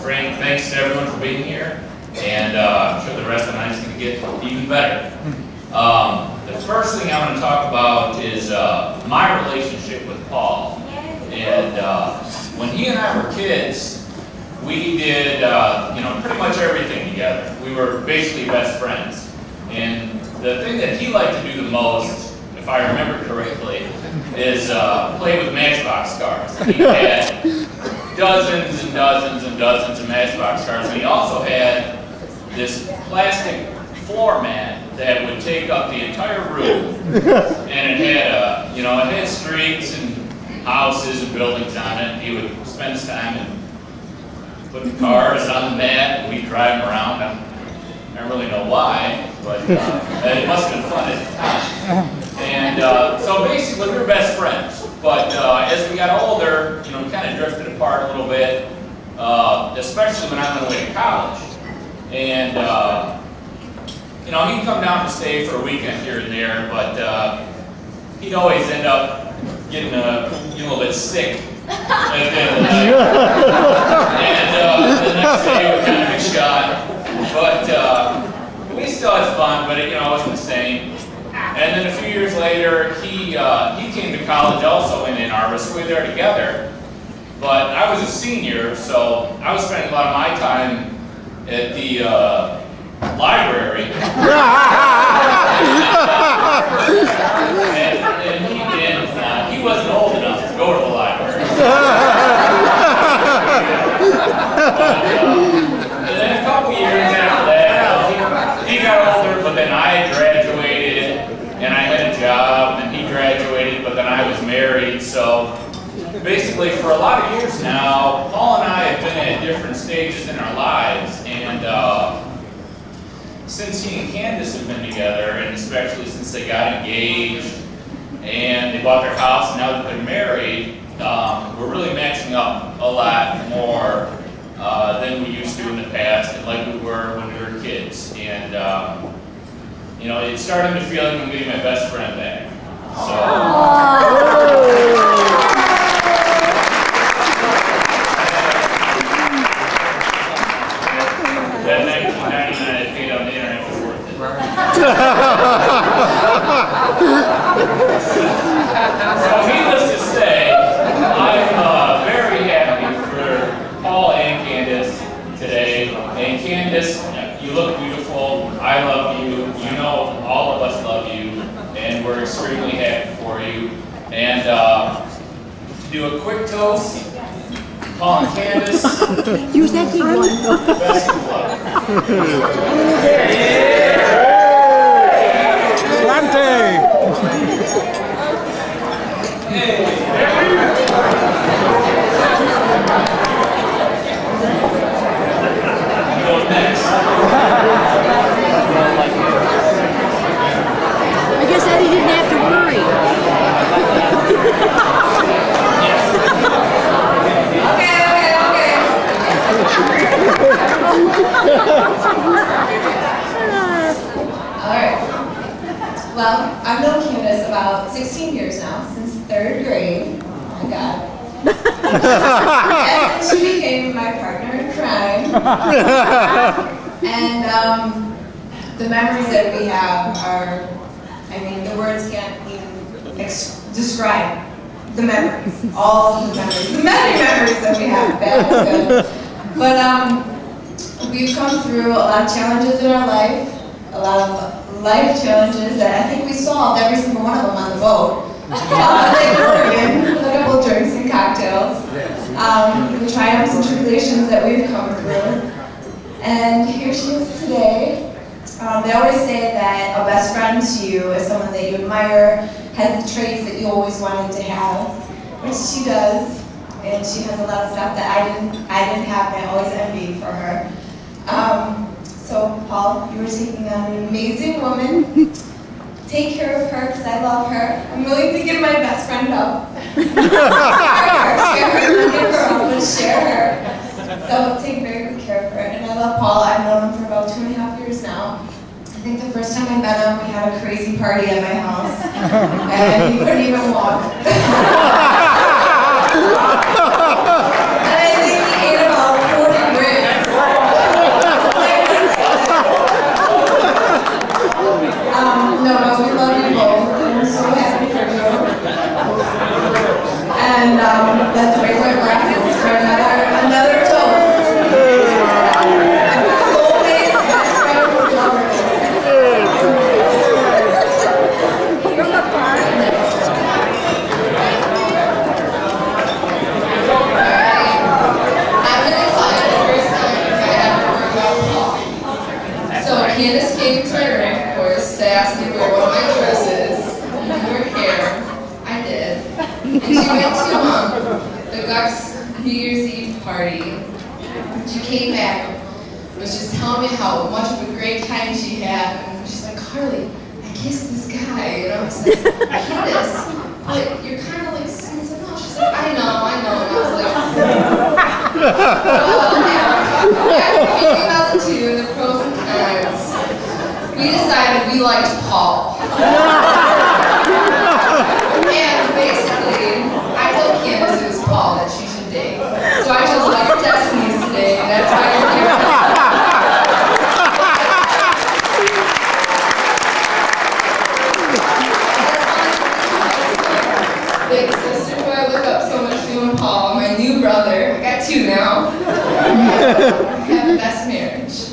Frank, thanks to everyone for being here. And I'm sure the rest of the night is going to get even better. The first thing I want to talk about is my relationship with Paul. And when he and I were kids, we did pretty much everything together. We were basically best friends. And the thing that he liked to do the most, if I remember correctly, is play with Matchbox cars. He had dozens and dozens and dozens of Matchbox cars, and he also had this plastic floor mat that would take up the entire room, and it had it had streets and houses and buildings on it. He would spend his time and put the cars on the mat, and we'd drive them around. I don't really know why, but it must have been fun at the time. And so basically, we were best friends. But as we got older, we kind of drifted apart a little bit, especially when I went away to college. And he'd come down to stay for a weekend here and there, but he'd always end up getting a little bit sick at the end of the night. And the next day we kind of got shot. But we still had fun, but it wasn't the same. And then a few years later, he came to college also in Ann Arbor, so we were there together. But I was a senior, so I was spending a lot of my time at the library. and he wasn't old enough to go to the library. And then a couple years after that, he got older, but then I graduated, and I had a job, and he graduated, but then I was married. So basically, for a lot of years now, Paul and I have been at different stages in our lives, and since he and Candace have been together, and especially since they got engaged, and they bought their house, and now that they're married, we're really matching up a lot more than we used to in the past, and like we were when we were kids. And it's starting to feel like I'm getting my best friend back. So. That $19.99 I paid on the internet was worth it. So needless to say, I'm very happy for Paul and Candace today. And Candace, you look beautiful. I love you. All of us love you. And we're extremely happy for you. And to do a quick toast, Paul and Candace, use that big one. best of luck. Slante! Go next. I guess Eddie didn't have to worry. Alright. Well, I've known Candace about 16 years now, since 3rd grade. Oh my god. And she became my partner in crime. And the memories that we have are, the words can't even describe the memories. All of the memories. The many memories that we have, bad and good. But we've come through a lot of challenges in our life, a lot of life challenges that I think we solved every single one of them on the boat. Lake Oregon, with a couple of drinks and cocktails. The triumphs and tribulations that we've come through. And here she is today. They always say that a best friend to you is someone that you admire, has the traits that you always wanted to have, which she does. And she has a lot of stuff that I didn't have, and I always envy for her. So Paul, you were taking on an amazing woman. Take care of her, because I love her. I'm willing to give my best friend up. Share her, give her up, but share her. So take very good care of her. And I love Paul. I've known him for about 2.5 years now. I think the first time I met him, we had a crazy party at my house. And he couldn't even walk. And I think he ate about 40 grams came to my room, of course, to ask me to wear one of my dresses, and her hair. I did. And she went to the Gux New Year's Eve party. She came back, was just telling me how much of a great time she had, and she's like, Carly, I kissed this guy, you know? I was like, Candace, but you're kind of like, no. She's like, I know, and I was like, well, yeah, thinking about the two, the pros and cons, we decided we liked Paul. And basically, I told Candace it was Paul that she should date. So I chose like her destinies today, and that's why you're here. Big sister who I look up so much to, and Paul, my new brother. I got two now. We have the best marriage.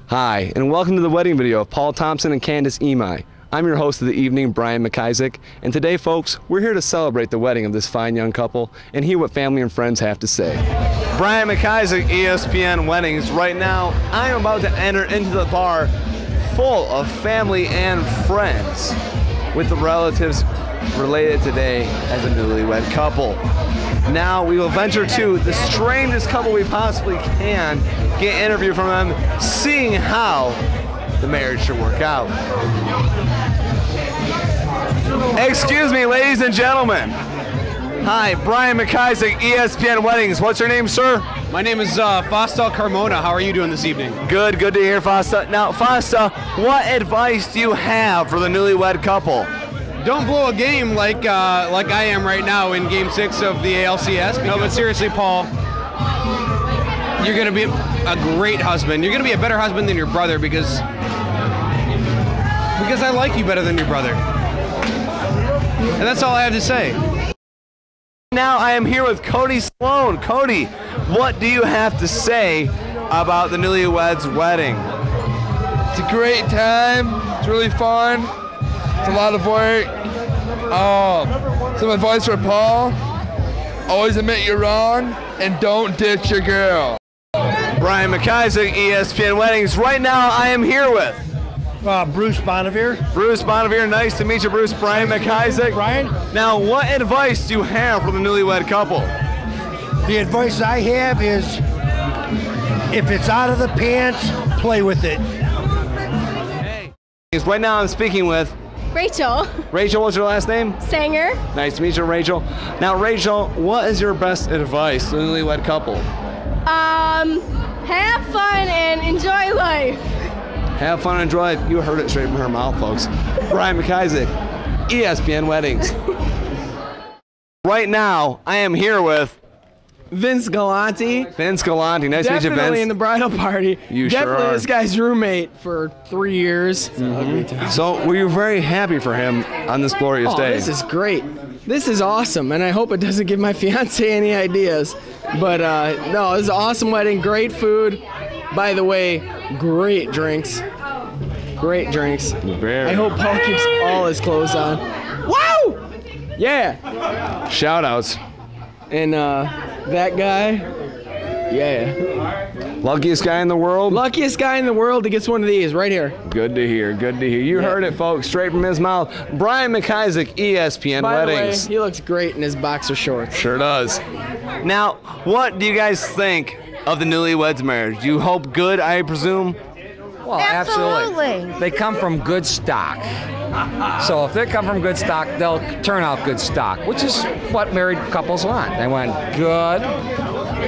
Hi, and welcome to the wedding video of Paul Thompson and Candace Imai. I'm your host of the evening, Brian McIsaac, and today, folks, we're here to celebrate the wedding of this fine young couple and hear what family and friends have to say. Brian McIsaac, ESPN Weddings. Right now, I am about to enter into the bar full of family and friends with the relatives related today as a newlywed couple. Now we will venture to the strangest couple we possibly can, get an interview from them, seeing how the marriage should work out. Excuse me, ladies and gentlemen. Hi, Brian McIsaac, ESPN Weddings. What's your name, sir? My name is Fausta Carmona. How are you doing this evening? Good to hear, Fausta. Now, Fausta, what advice do you have for the newlywed couple? Don't blow a game like I am right now in Game 6 of the ALCS. No, but seriously, Paul, you're going to be a great husband. You're going to be a better husband than your brother because I like you better than your brother. And that's all I have to say. Now I am here with Cody Sloan. Cody, what do you have to say about the newlyweds' wedding? It's a great time. It's really fun. It's a lot of work. Some advice for Paul: always admit you're wrong and don't ditch your girl. Brian McIsaac, ESPN Weddings. Right now I am here with Bruce Bonavere. Bruce Bonavere. Nice to meet you, Bruce. Brian McIsaac. Brian? Now, what advice do you have for the newlywed couple? The advice I have is, if it's out of the pants, play with it. Hey. Right now I'm speaking with Rachel. Rachel, what's your last name? Sanger. Nice to meet you, Rachel. Now, Rachel, what is your best advice to the newlywed couple? Have fun and enjoy life. Have fun and enjoy life. You heard it straight from her mouth, folks. Brian McIsaac, ESPN Weddings. Right now, I am here with Vince Galanti. Vince Galanti. Nice to meet you, Vince. Definitely in the bridal party. You Definitely sure are. This guy's roommate for 3 years. So, were you very happy for him on this glorious day? This is great. This is awesome, and I hope it doesn't give my fiance any ideas. But no, it was an awesome wedding. Great food. By the way, great drinks. Great drinks. I hope Paul keeps all his clothes on. Woo! Yeah. Shout outs. And that guy, Yeah. Luckiest guy in the world? Luckiest guy in the world that gets one of these right here. Good to hear, good to hear. You heard it, folks, straight from his mouth. Brian McIsaac, ESPN By Weddings. the way, he looks great in his boxer shorts. Sure does. Now, what do you guys think of the newlyweds marriage? You hope good, I presume? Well, absolutely. They come from good stock. So if they come from good stock, they'll turn out good stock, which is what married couples want. They want good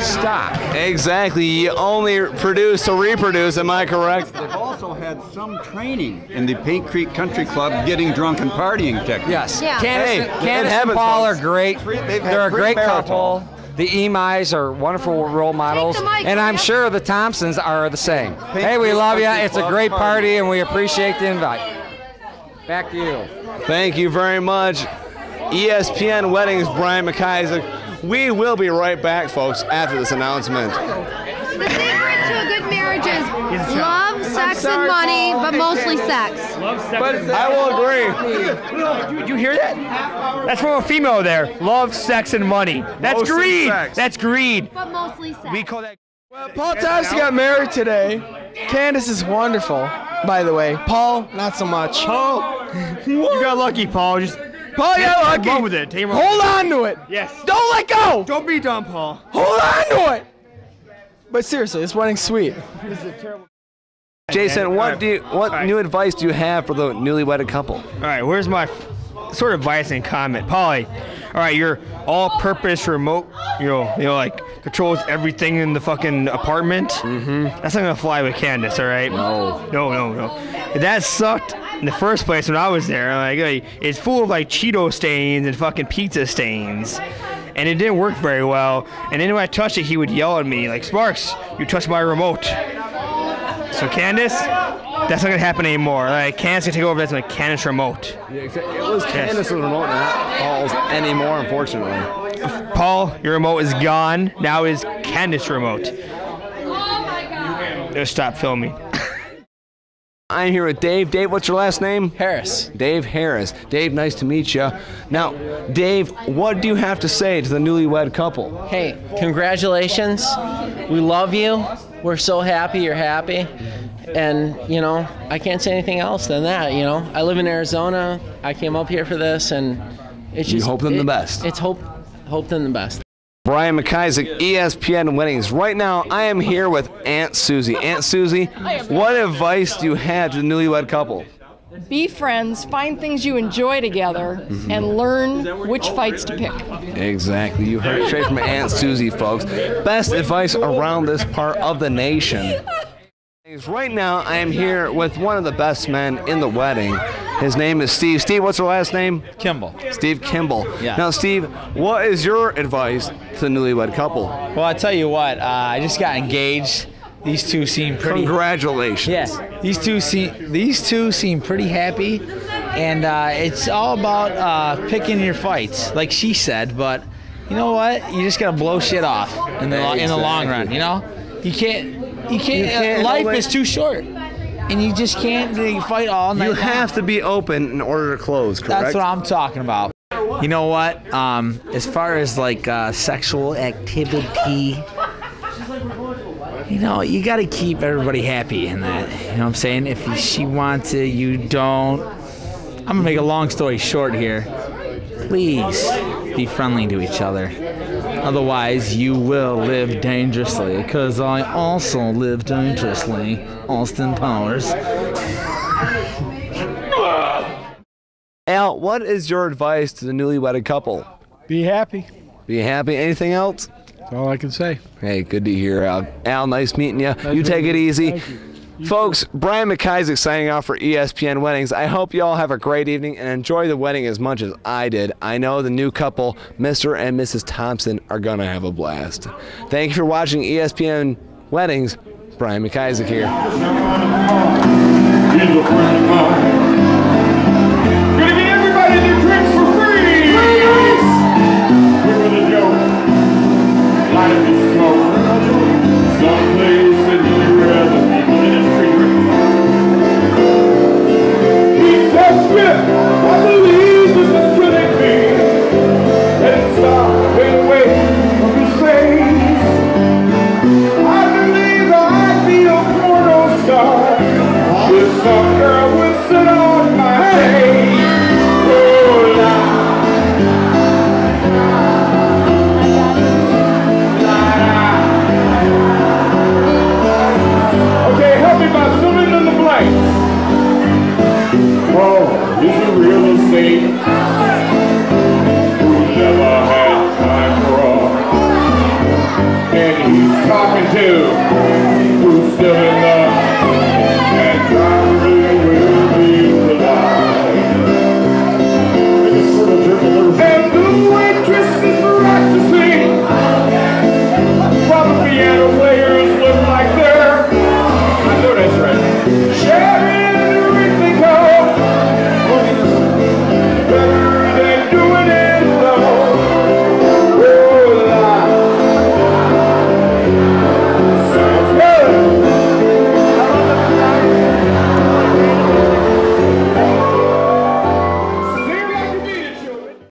stock. Exactly. You only produce to reproduce, am I correct? They've also had some training in the Paint Creek Country Club getting drunk and partying technique. Yes. Yeah. Candace and Paul are great. They're a great couple. The Emais are wonderful role models, and I'm sure the Thompsons are the same. Hey, we love you. It's a great party, and we appreciate the invite. Back to you. Thank you very much. ESPN Weddings, Brian McIsaac. We will be right back, folks, after this announcement. The secret to a good marriage is love, sex, and money, but mostly sex. But I will agree. Did you hear that? That's from a female there. Love, sex, and money. That's Mostly greed. sex. That's greed. But mostly sex. We call that. Paul Thompson got married today. Candace is wonderful, by the way. Paul, not so much. Paul, you got lucky, Paul. Just Paul got lucky. run with it. Take Hold on to it. Yes. Don't let go. Don't be dumb, Paul. Hold on to it. But seriously, this wedding's sweet. Jason, what new advice do you have for the newlywed couple? All right, where's my sort of advice and comment, Paulie? All right, your all-purpose remote, like controls everything in the fucking apartment. That's not gonna fly with Candace, all right? No. That sucked in the first place when I was there. Like, it's full of like Cheeto stains and fucking pizza stains. And it didn't work very well. And then when I touched it, he would yell at me like, "Sparks, you touched my remote." So Candace, that's not gonna happen anymore. Like, Candace can take over. That's my Candace remote. Yeah, exactly. It was Candace's remote, not Paul's anymore, unfortunately. Paul, your remote is gone. Now is Candace remote. Just stop filming. I'm here with Dave. Dave, what's your last name? Harris. Dave Harris. Dave, nice to meet you. Now, Dave, what do you have to say to the newlywed couple? Hey, congratulations. We love you. We're so happy you're happy. And, I can't say anything else than that, I live in Arizona. I came up here for this, and it's just... You hope them the best. It's hope them the best. Brian McIsaac, ESPN Weddings. Right now, I am here with Aunt Susie. Aunt Susie, what advice do you have to the newlywed couple? Be friends, find things you enjoy together, and learn which fights to pick. Exactly. You heard it straight from Aunt Susie, folks. Best advice around this part of the nation. Right now, I am here with one of the best men in the wedding. His name is Steve. Steve, what's your last name? Kimball. Steve Kimball. Yeah. Now, Steve, what is your advice to the newlywed couple? Well, I tell you what, I just got engaged. These two seem pretty. Congratulations. Yes. These two seem pretty happy, and it's all about picking your fights, like she said. But you know what? You just gotta blow shit off in the long run. You can't. Life is too short, and you just can't fight all night. You have to be open in order to close. Correct. That's what I'm talking about. You know what? As far as like sexual activity. You got to keep everybody happy in that. You know what I'm saying? If she wants it, you don't. I'm going to make a long story short here. Please be friendly to each other. Otherwise, you will live dangerously. Because I also live dangerously. Austin Powers. Al, what is your advice to the newlywed couple? Be happy. Be happy. Anything else? That's all I can say. Hey, good to hear, Al. Al, nice meeting you. You take it easy. Folks, Brian McIsaac signing off for ESPN Weddings. I hope you all have a great evening and enjoy the wedding as much as I did. I know the new couple, Mr. and Mrs. Thompson, are going to have a blast. Thank you for watching ESPN Weddings. Brian McIsaac here. Gonna get everybody their drinks for free! We're gonna go. Light of smoke. Someplace in the rather people in the street. He said, Smith, I believe this is really me. Let it stop, wait away from his face. is the real estate.